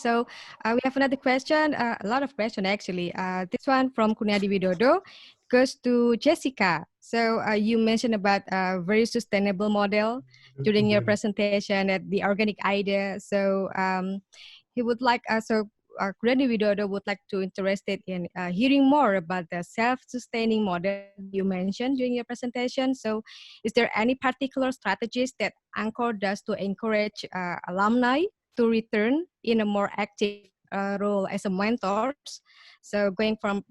So we have another question, a lot of questions actually. This one from Kunyadi Widodo goes to Jessica. So you mentioned about a very sustainable model during your presentation at the organic idea. So he would like Kunyadi Widodo would like to interested in hearing more about the self-sustaining model you mentioned during your presentation. So is there any particular strategies that Angkor does to encourage alumni to return in a more active role as a mentors? So going from,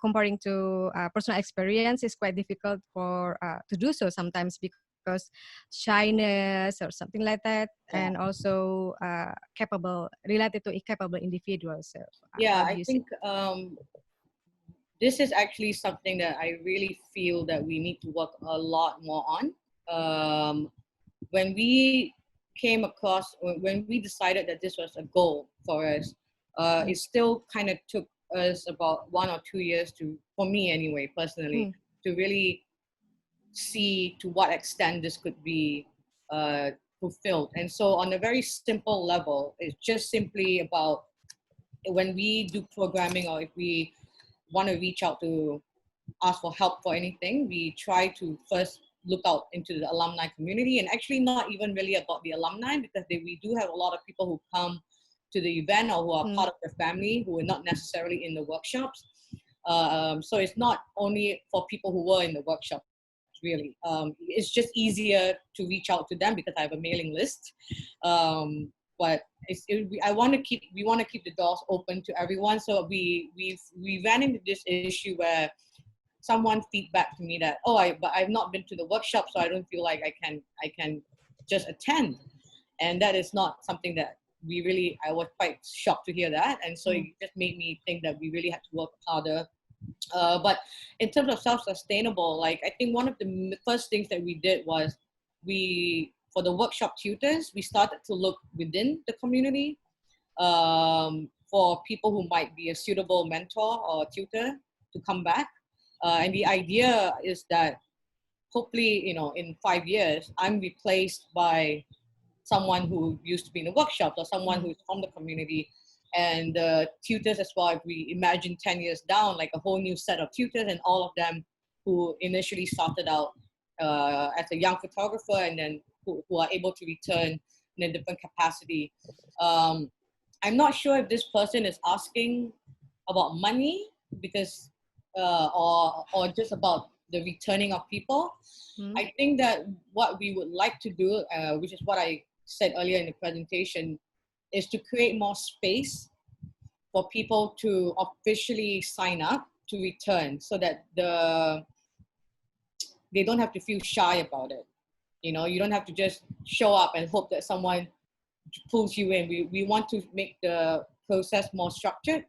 comparing to personal experience is quite difficult for to do so sometimes because shyness or something like that, and also related to capable individuals. So yeah, how do I you see? think this is actually something that I really feel that we need to work a lot more on. When we came across, when we decided that this was a goal for us, it still kind of took us about 1 or 2 years for me anyway, personally, to really see to what extent this could be fulfilled. And so on a very simple level, it's just simply about when we do programming, or if we want to reach out to ask for help for anything, we try to first look out into the alumni community, and actually not even really about the alumni, because we do have a lot of people who come to the event or who are part of the family who are not necessarily in the workshops. So it's not only for people who were in the workshop, really. It's just easier to reach out to them because I have a mailing list. But we want to keep the doors open to everyone. So we ran into this issue where someone feedback to me that, but I've not been to the workshop, so I don't feel like I can just attend. And that is not something that I was quite shocked to hear that. And so it just made me think that we really had to work harder. But in terms of self-sustainable, I think one of the first things that we did was for the workshop tutors, we started to look within the community for people who might be a suitable mentor or tutor to come back. And the idea is that hopefully, in 5 years, I'm replaced by someone who used to be in the workshop or someone who's from the community. And tutors as well, if we imagine 10 years down, like a whole new set of tutors, and all of them who initially started out as a young photographer, and then who are able to return in a different capacity. I'm not sure if this person is asking about money because or just about the returning of people. I think that what we would like to do, which is what I said earlier in the presentation, is to create more space for people to officially sign up to return, so that they don't have to feel shy about it. You don't have to just show up and hope that someone pulls you in. We want to make the process more structured,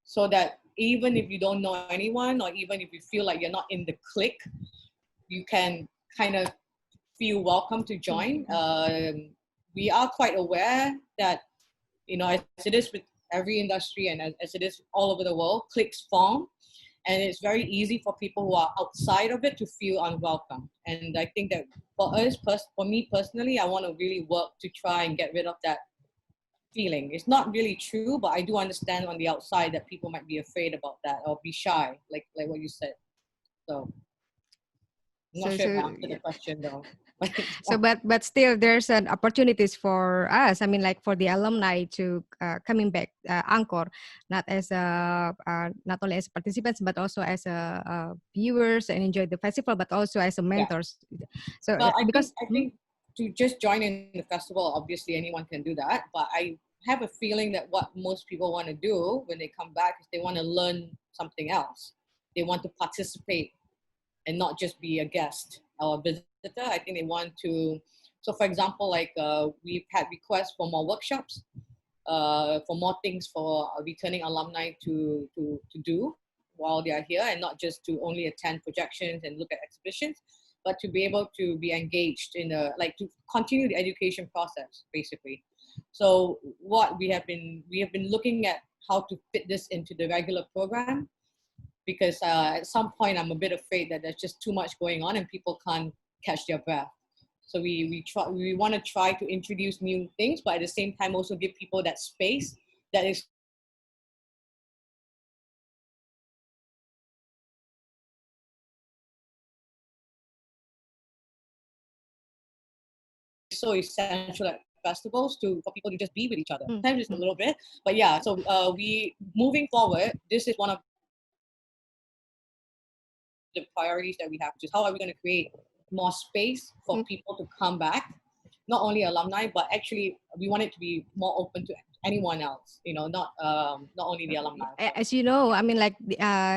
so that even if you don't know anyone, or even if you feel like you're not in the clique, you can kind of feel welcome to join. We are quite aware that, as it is with every industry, and as it is all over the world, cliques form. And it's very easy for people who are outside of it to feel unwelcome. And I think that for me personally, I want to really work to try and get rid of that feeling. It's not really true, but I do understand on the outside that people might be afraid about that or be shy, like what you said. So I'm not sure if I answered the question though. So, but still, there's an opportunities for us. I mean, like for the alumni to coming back Angkor, not only as participants, but also as viewers and enjoy the festival, but also as a mentors. Yeah. So, well, I think to just join in the festival, obviously anyone can do that. But I have a feeling that what most people want to do when they come back is they want to learn something else. They want to participate and not just be a guest or a visitor. I think they want to. So, for example, we've had requests for more workshops, for more things for returning alumni to do while they are here, and not just to only attend projections and look at exhibitions, but to be able to be engaged in to continue the education process, basically. So what we have been looking at how to fit this into the regular program, because at some point I'm a bit afraid that there's just too much going on and people can't catch their breath. So we want to try to introduce new things, but at the same time also give people that space that is so essential at festivals for people to just be with each other. Sometimes it's a little bit, but yeah. So we moving forward, this is one of the priorities that we have. Just how are we going to create more space for people to come back, not only alumni, but actually we want it to be more open to anyone else. You know, not only the alumni. As you know, I mean, like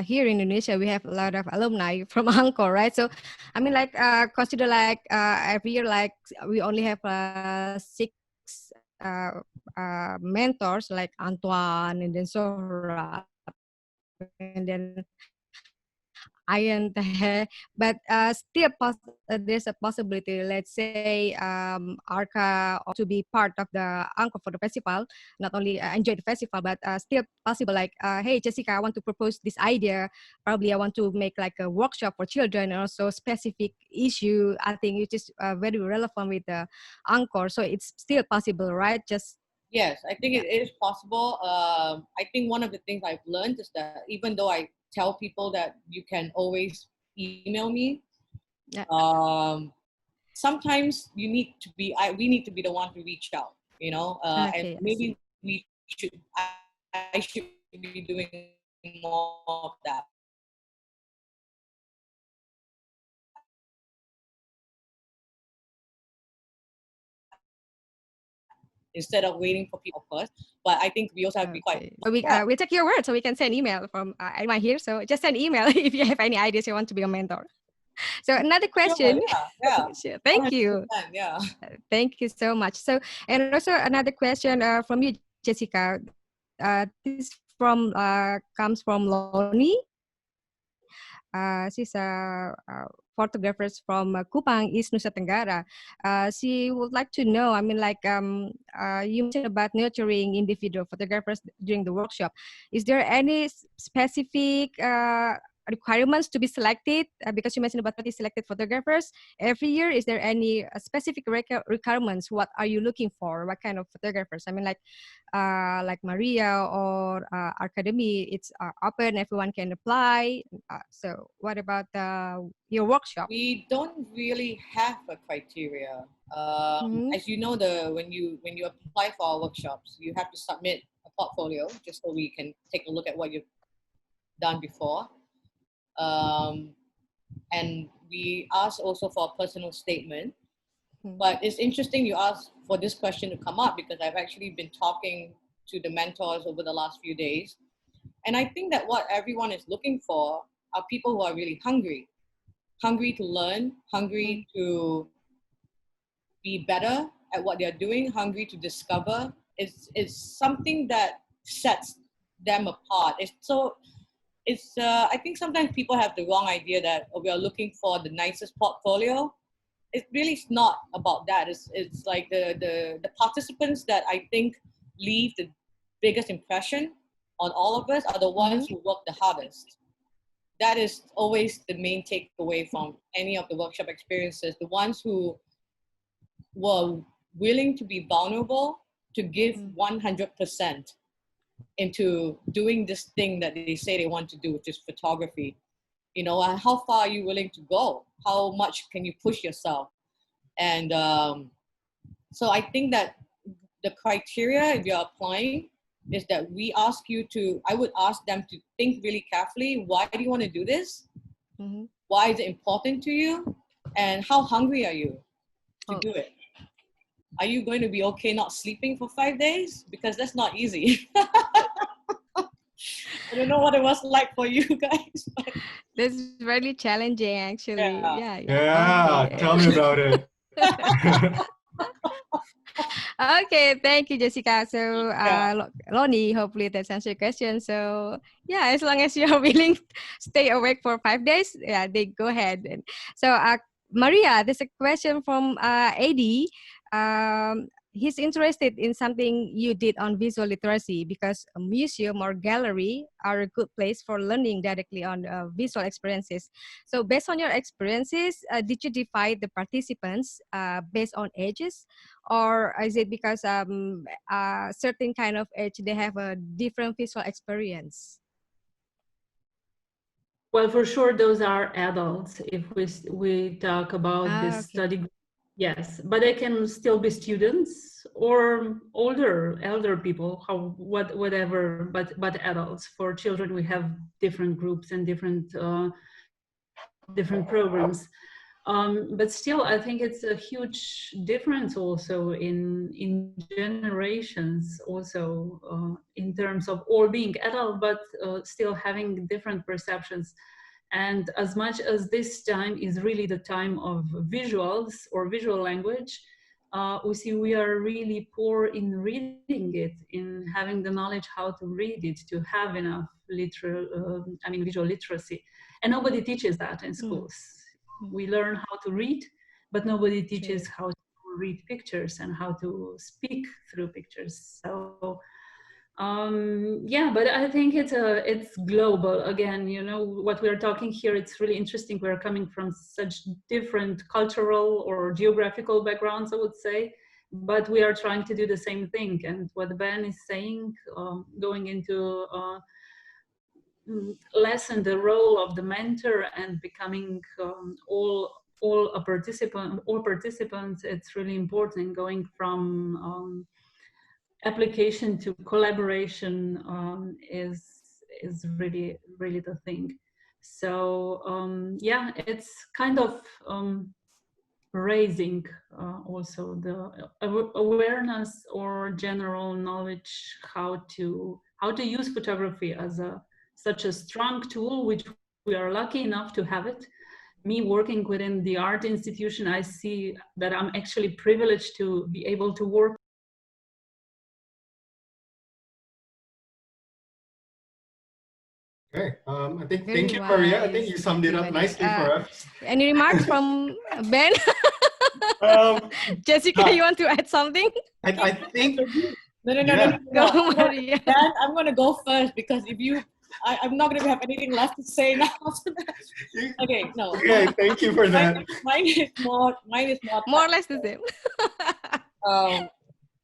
here in Indonesia, we have a lot of alumni from Angkor, right? So, I mean, like consider like every year, like we only have 6 mentors, like Antoine and then Sohrab, and then Iron there, but still there's a possibility. Let's say Arca to be part of the Angkor for the festival, not only enjoy the festival, but still possible. Like, hey Jessica, I want to propose this idea. Probably I want to make like a workshop for children, and also specific issue. I think it is very relevant with the Angkor, so it's still possible, right? Just yes, I think it is possible. I think one of the things I've learned is that even though I tell people that you can always email me, sometimes we need to be the one to reach out, you know, and maybe I should be doing more of that. Instead of waiting for people first, but I think we also have to be quite. So we take your word, so we can send email from anyone here. So just send email if you have any ideas you want to be a mentor. So another question. Sure, yeah. Sure. Thank you. Yeah. Thank you so much. So, and also another question from you, Jessica. This comes from Loni. She's a photographer from Kupang, East Nusa Tenggara. She would like to know, I mean, like you mentioned about nurturing individual photographers during the workshop. Is there any specific requirements to be selected? Because you mentioned about 30 selected photographers every year. Is there any specific requirements? What are you looking for? What kind of photographers? I mean, like Marija or Academy, it's open, everyone can apply. So what about your workshop? We don't really have a criteria. As you know, when you apply for our workshops, you have to submit a portfolio just so we can take a look at what you've done before. And we ask also for a personal statement. But it's interesting you asked for this question to come up because I've actually been talking to the mentors over the last few days. And I think that what everyone is looking for are people who are really hungry to learn, hungry to be better at what they're doing, hungry to discover. It's something that sets them apart. I think sometimes people have the wrong idea that we are looking for the nicest portfolio. It really is not about that. It's like the participants that I think leave the biggest impression on all of us are the ones who work the hardest. That is always the main takeaway from any of the workshop experiences. The ones who were willing to be vulnerable, to give 100% into doing this thing that they say they want to do, which is photography. You know, how far are you willing to go? How much can you push yourself? And so I think that the criteria, if you're applying, is that I would ask them to think really carefully. Why do you want to do this? Why is it important to you? And how hungry are you to do it? Are you going to be okay not sleeping for 5 days? Because that's not easy. I don't know what it was like for you guys. But... This is really challenging, actually. Yeah. Tell me about it. Okay, thank you, Jessica. So, Loni, hopefully that's answered your question. So, yeah, as long as you're willing to stay awake for 5 days, they go ahead. And so, Marija, there's a question from AD. he's interested in something you did on visual literacy, because a museum or gallery are a good place for learning directly on visual experiences. So based on your experiences, did you divide the participants based on ages, or is it because certain kind of age they have a different visual experience? Well, for sure, those are adults. If we talk about this Okay. study group, yes, but they can still be students or elder people, whatever. But adults. For children, we have different groups and different programs. But still, I think it's a huge difference also in generations, also in terms of all being adult, but still having different perceptions. And as much as this time is really the time of visuals or visual language, we see we are really poor in reading it, in having the knowledge how to read it, to have enough visual literacy. And nobody teaches that in schools. We learn how to read, but nobody teaches how to read pictures and how to speak through pictures. So yeah, but I think it's global. Again, you know, what we're talking here, it's really interesting. We're coming from such different cultural or geographical backgrounds, I would say, but we are trying to do the same thing. And what Ben is saying, going into lessen the role of the mentor and becoming all participants, it's really important. Going from application to collaboration is really the thing. So yeah, it's kind of raising also the awareness or general knowledge how to use photography as such a strong tool, which we are lucky enough to have it. Me working within the art institution, I see that I'm actually privileged to be able to work. Okay, I think, thank you, Marija. I think you summed it up nicely for us. Any remarks from Ben? Jessica, you want to add something? I think... No. Go, Marija. Dan, I'm going to go first, because if you... I'm not going to have anything left to say now. Okay, no. Okay, thank you for that. Mine is more or less the same.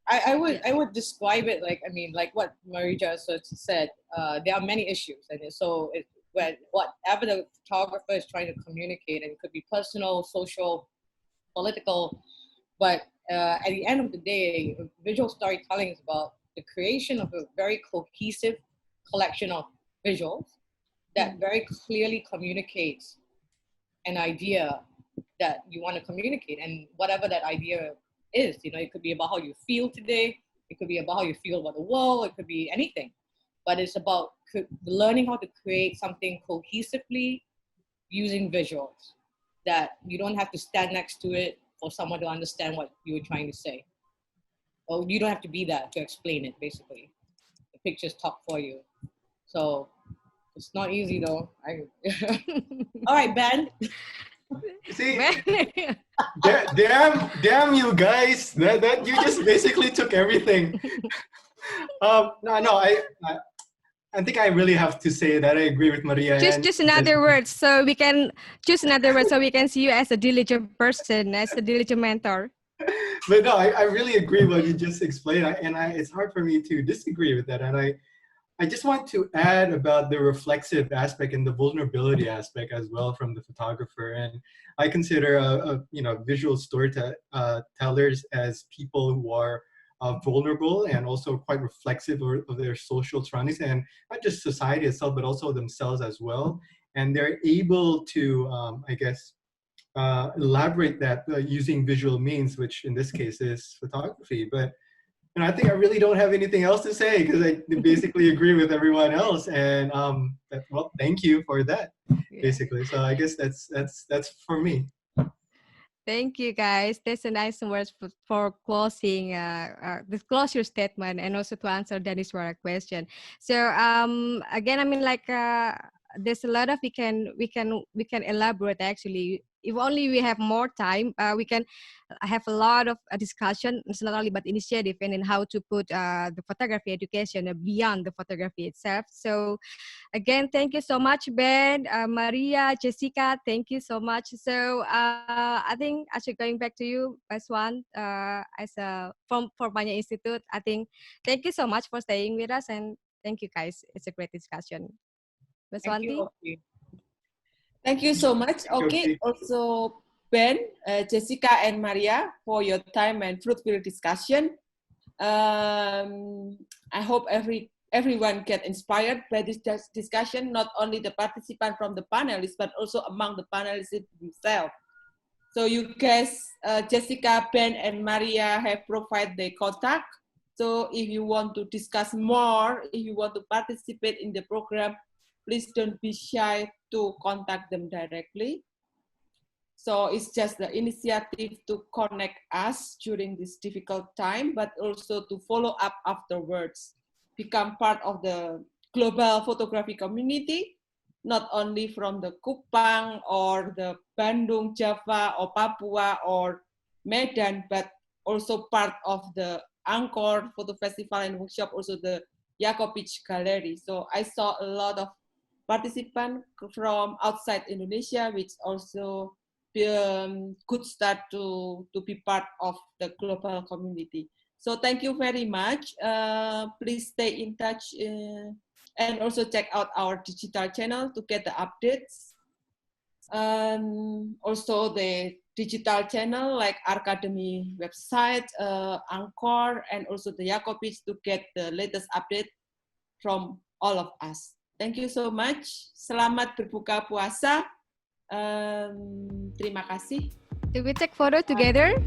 I would describe it like, I mean, like what Marija said, there are many issues. And so whatever the photographer is trying to communicate, and it could be personal, social, political, but at the end of the day, visual storytelling is about the creation of a very cohesive collection of visuals that very clearly communicates an idea that you want to communicate, and whatever that idea is, you know, it could be about how you feel today, it could be about how you feel about the world, it could be anything, but it's about learning how to create something cohesively using visuals, that you don't have to stand next to it for someone to understand what you were trying to say, or you don't have to be there to explain it. Basically, the pictures talk for you. So it's not easy though. All right, Ben. See, damn you guys! That you just basically took everything. I think I really have to say that I agree with Marija. Just another word, so we can choose another word, so we can see you as a diligent person, as a diligent mentor. But no, I really agree what you just explained, and it's hard for me to disagree with that. And I just want to add about the reflexive aspect and the vulnerability aspect as well from the photographer. And I consider visual storytellers as people who are vulnerable and also quite reflexive of their social surroundings, and not just society itself, but also themselves as well. And they're able to, elaborate that using visual means, which in this case is photography. But I think I really don't have anything else to say, because I basically agree with everyone else. And well, thank you for that, basically. So I guess that's for me. Thank you, guys. That's a nice words for closing the closure statement, and also to answer Dennis' question. So again, I mean, like there's a lot of we can elaborate actually if only we have more time, we can have a lot of discussion. It's not only about initiative and then how to put the photography education beyond the photography itself. So again, thank you so much, Ben, Maria, Jessica. Thank you so much. So I think actually going back to you, Baswan, as from Panya Institute, I think thank you so much for staying with us, and thank you guys. It's a great discussion. Thank you, Baswanti? Okky. Thank you so much, Okky. Also, Ben, Jessica, and Maria for your time and fruitful discussion. I hope everyone get inspired by this discussion, not only the participant from the panelists, but also among the panelists themselves. So you guys, Jessica, Ben, and Maria have provided the contact. So if you want to discuss more, if you want to participate in the program, please don't be shy to contact them directly. So it's just the initiative to connect us during this difficult time, but also to follow up afterwards, become part of the global photography community, not only from the Kupang or the Bandung, Java, or Papua, or Medan, but also part of the Angkor Photo Festival and workshop, also the Jakobich Gallery. So I saw a lot of participants from outside Indonesia, which also could start to be part of the global community. So thank you very much. Please stay in touch and also check out our digital channel to get the updates. Also the digital channel like Academy website, Angkor, and also the Jakobich to get the latest update from all of us. Thank you so much. Selamat berbuka puasa. Terima kasih. Do we take photo together?